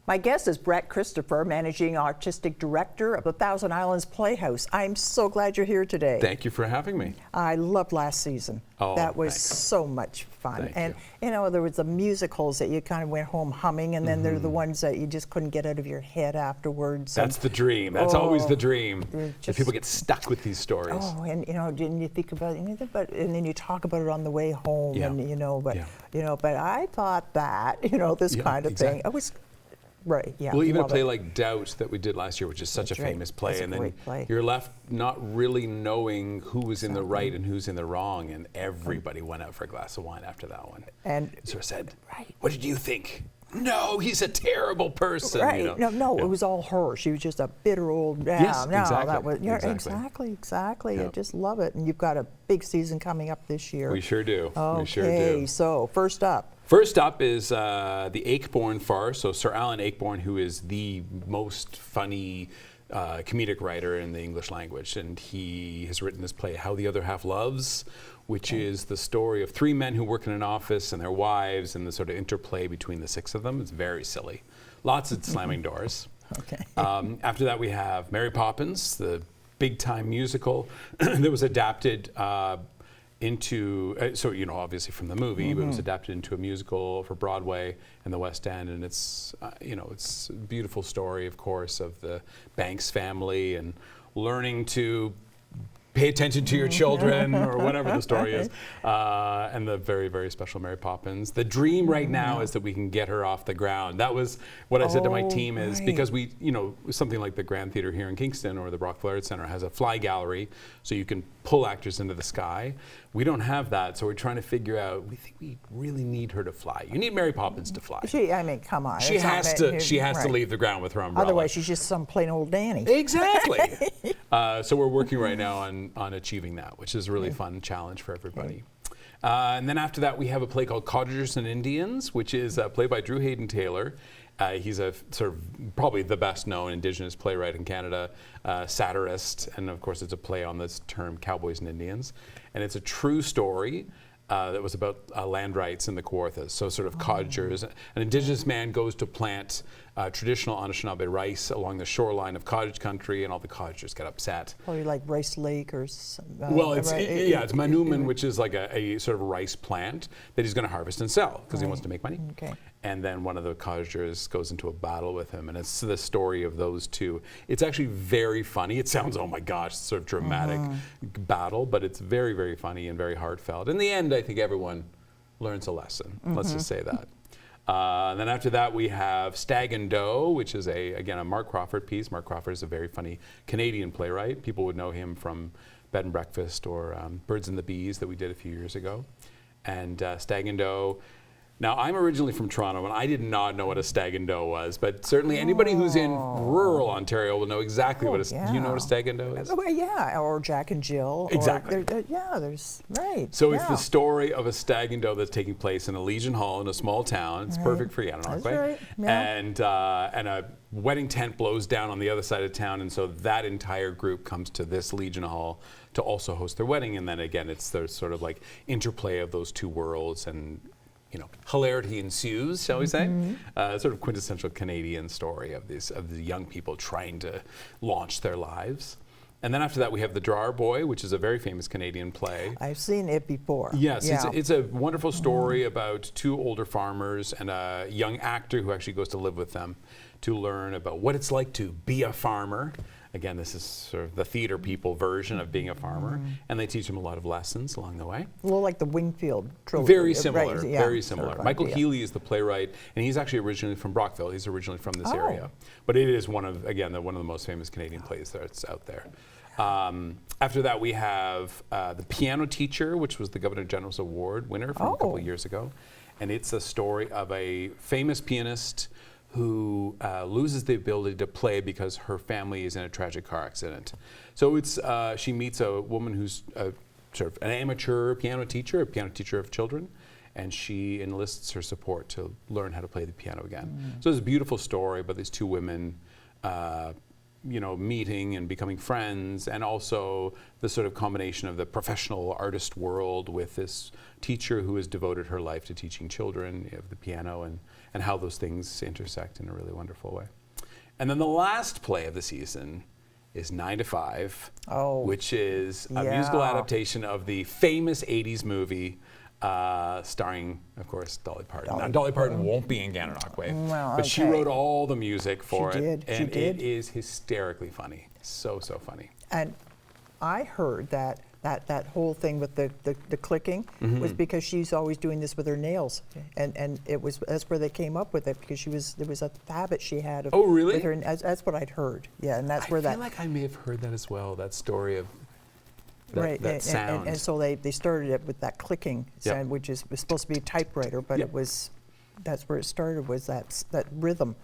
My guest is Brett Christopher, Managing Artistic Director of the Thousand Islands Playhouse. I'm so glad you're here today. Thank you for having me. I loved last season. Oh, that was thanks. so much fun. Thank And you. know, there was the musicals that you kind of went home humming, and then there are the Mm-hmm. ones that you just couldn't get out of your head afterwards. That's the dream. That's always the dream. That just- people get stuck with these stories. Oh, and didn't you think about it? But and then you talk about it on the way home, Yeah. and but Yeah. but I thought that this Yeah, kind of exactly. thing. It was right. Yeah. Well, even a love play it. like Doubt that we did last year, which is such That's a right. famous play, That's a and then great play. you're left not really knowing who was in the right and who's in the wrong, and everybody went out for a glass of wine after that one. And sort of said, right. "What did you think?" No, he's a terrible person. Right. You know? No, Yeah. it was all her. She was just a bitter old. Yes, no, exactly, that was exactly. I Yep. just love it. And you've got a big season coming up this year. We sure do. Okay, We sure do. so first up. First up is the Ayckbourn farce. So Sir Alan Ayckbourn, who is the most funny comedic writer in the English language, and he has written this play, How the Other Half Loves, which is the story of three men who work in an office and their wives and the sort of interplay between the six of them. It's very silly. Lots of slamming doors. Okay. After that, we have Mary Poppins, the big-time musical that was adapted into, obviously from the movie, but it was adapted into a musical for Broadway and the West End, and it's, it's a beautiful story, of course, of the Banks family and learning to pay attention to your children, or whatever the story is, and the very, very special Mary Poppins. The dream right now is that we can get her off the ground. That was what I said to my team is, right. because we, something like the Grand Theatre here in Kingston or the Rockville Arts Centre has a fly gallery, so you can pull actors into the sky. We don't have that, so we're trying to figure out, we think we really need her to fly. You need Mary Poppins to fly. Come on. She it's not has that- to. She has to right. leave the ground with her umbrella. Otherwise, she's just some plain old Danny. Exactly. So we're working right now on achieving that, which is a really fun challenge for everybody. And then after that, we have a play called Cottagers and Indians, which is a play by Drew Hayden Taylor. He's a sort of probably the best known Indigenous playwright in Canada, satirist, and of course it's a play on this term Cowboys and Indians. And it's a true story that was about land rights in the Kawarthas, so sort of cottagers. An Indigenous man goes to plant traditional Anishinaabe rice along the shoreline of cottage country, and all the cottagers get upset. Probably like Rice Lake or. Well, it's Manuman, which is like a sort of rice plant that he's going to harvest and sell because he wants to make money. Okay. And then one of the cottagers goes into a battle with him, and it's the story of those two. It's actually very funny. It sounds, oh my gosh, sort of dramatic battle, but it's very, very funny and very heartfelt. In the end, I think everyone learns a lesson. Let's just say that. And then after that, we have Stag and Doe, which is a Mark Crawford piece. Mark Crawford is a very funny Canadian playwright. People would know him from Bed and Breakfast or Birds and the Bees that we did a few years ago. And Stag and Doe. Now, I'm originally from Toronto, and I did not know what a stag and doe was, but certainly anybody who's in rural Ontario will know exactly what do you know what a stag and doe is? Well, yeah, or Jack and Jill. Exactly. There's right. So it's the story of a stag and doe that's taking place in a Legion Hall in a small town. It's perfect for Yanonoque. That's right. Yeah. And a wedding tent blows down on the other side of town, and so that entire group comes to this Legion Hall to also host their wedding. And then again, it's the sort of like interplay of those two worlds, and hilarity ensues, shall we say? Sort of quintessential Canadian story of the young people trying to launch their lives. And then after that, we have The Drawer Boy, which is a very famous Canadian play. I've seen it before. Yes, Yeah. it's a wonderful story about two older farmers and a young actor who actually goes to live with them to learn about what it's like to be a farmer. Again, this is sort of the theater people version of being a farmer, and they teach them a lot of lessons along the way. A little like the Wingfield trilogy. Very similar, right, yeah, very similar. sort of Michael idea. Healy is the playwright, and he's actually originally from Brockville. He's originally from this area. But it is one of the most famous Canadian plays that's out there. After that, we have The Piano Teacher, which was the Governor General's Award winner from a couple of years ago. And it's a story of a famous pianist who loses the ability to play because her family is in a tragic car accident. So it's she meets a woman who's sort of an amateur piano teacher, a piano teacher of children, and she enlists her support to learn how to play the piano again. So it's a beautiful story about these two women meeting and becoming friends, and also the sort of combination of the professional artist world with this teacher who has devoted her life to teaching children of the piano, and how those things intersect in a really wonderful way. And then the last play of the season is 9 to 5, which is a musical adaptation of the famous 80s movie starring, of course, Dolly Parton. Now, Dolly Parton won't be in Gananoque, but she wrote all the music for it. And it is hysterically funny. So funny. And I heard that whole thing with the clicking was because she's always doing this with her nails, and that's where they came up with it, because there was a habit she had of with her. That's what I'd heard. Yeah, and that's where that. I feel like I may have heard that as well. That story of that sound. And so they started it with that clicking sound, which was supposed to be a typewriter, but that's where it started, was that rhythm.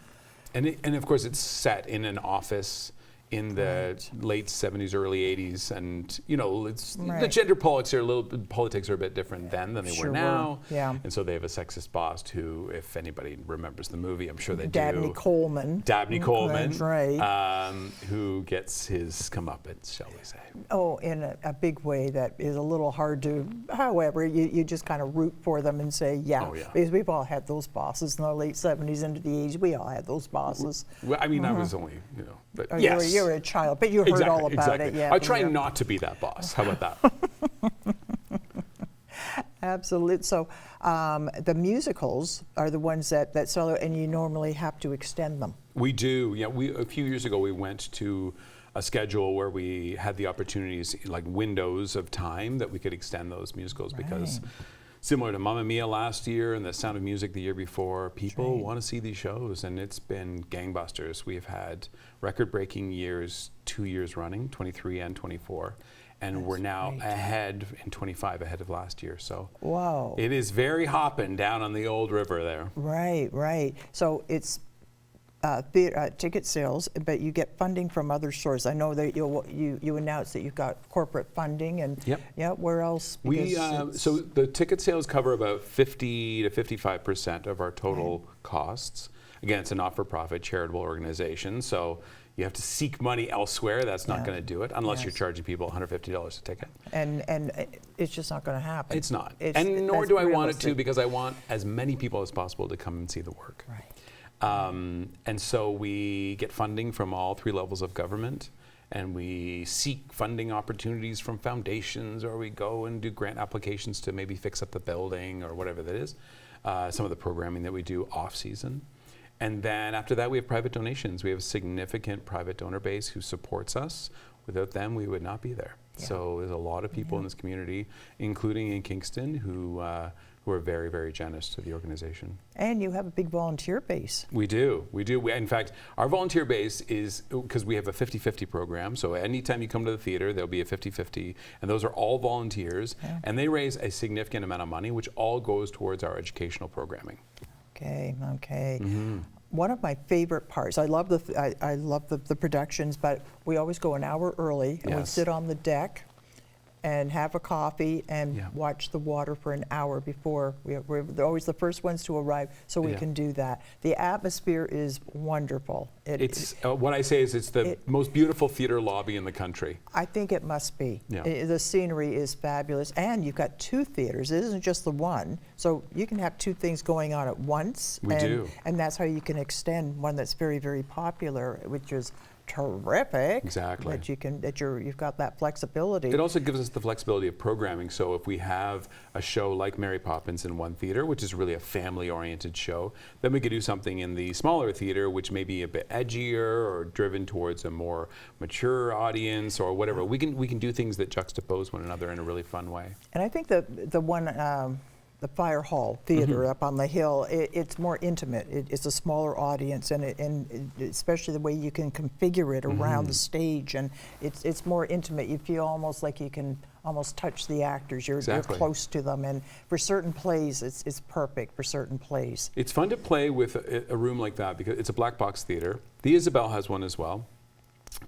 And of course it's set in an office in the late 70s, early 80s, and it's the gender politics are a bit different then than they were now. Yeah. And so they have a sexist boss who, if anybody remembers the movie, I'm sure they Dabney do. Coleman. Dabney Coleman. That's right. Who gets his comeuppance, shall we say? Oh, in a big way that is a little hard to. However, you just kind of root for them and say, because we've all had those bosses in the late 70s into the 80s. We all had those bosses. Well, I mean, I was only, but yes. You were a child, but you heard all about it. Yeah, I try not to be that boss. How about that? Absolutely. So the musicals are the ones that sell, and you normally have to extend them. We do. Yeah. A few years ago, we went to a schedule where we had the opportunities, like windows of time, that we could extend those musicals because. Similar to Mamma Mia last year and The Sound of Music the year before, people want to see these shows, and it's been gangbusters. We've had record-breaking years 2 years running, 23 and 24, and we're now ahead in 25, ahead of last year. So it is very hopping down on the old river there. Right. So it's ticket sales, but you get funding from other sources. I know that you announced that you've got corporate funding, and where else? So the ticket sales cover about 50 to 55% of our total costs. Again, it's a not-for-profit charitable organization, so you have to seek money elsewhere. That's not going to do it unless you're charging people $150 a ticket. And it's just not going to happen. It's not. Nor do I want it to, because I want as many people as possible to come and see the work. Right. And so we get funding from all 3 levels of government, and we seek funding opportunities from foundations, or we go and do grant applications to maybe fix up the building or whatever that is. Some of the programming that we do off season. And then after that, we have private donations. We have a significant private donor base who supports us. Without them, we would not be there. Yeah. So there's a lot of people in this community, including in Kingston, who are very, very generous to the organization. And you have a big volunteer base. We do. In fact, our volunteer base is, because we have a 50-50 program, so anytime you come to the theater, there'll be a 50-50, and those are all volunteers, and they raise a significant amount of money, which all goes towards our educational programming. Okay. One of my favorite parts, I love the productions, but we always go an hour early, and we sit on the deck and have a coffee and watch the water for an hour before. We're always the first ones to arrive, so we can do that. The atmosphere is wonderful. What I say is it's the most beautiful theater lobby in the country. I think it must be. Yeah. The scenery is fabulous, and you've got 2 theaters. It isn't just the one, so you can have 2 things going on at once. We do. And that's how you can extend one that's very, very popular, which is terrific. Exactly. But you've got that flexibility. It also gives us the flexibility of programming. So if we have a show like Mary Poppins in one theater, which is really a family-oriented show, then we could do something in the smaller theater, which may be a bit edgier or driven towards a more mature audience or whatever. We can do things that juxtapose one another in a really fun way. And I think the one. The Fire Hall Theater up on the hill, it's more intimate. It's a smaller audience, and especially the way you can configure it around the stage, and it's more intimate. You feel almost like you can almost touch the actors. You're close to them, and for certain plays, it's perfect for certain plays. It's fun to play with a room like that because it's a black box theater. The Isabel has one as well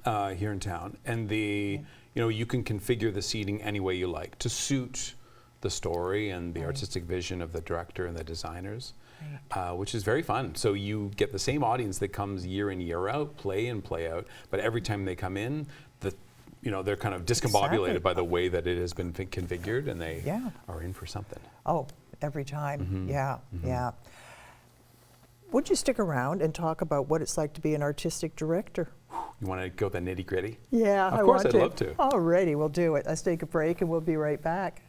here in town, and you can configure the seating any way you like to suit the story and the artistic vision of the director and the designers, which is very fun. So you get the same audience that comes year in, year out, play in, play out, but every time they come in, they're kind of discombobulated by the way that it has been configured, and they are in for something. Oh, every time. Yeah. Would you stick around and talk about what it's like to be an artistic director? You want to go the nitty gritty? Yeah, Of course, I'd love to. Alrighty, we'll do it. Let's take a break and we'll be right back.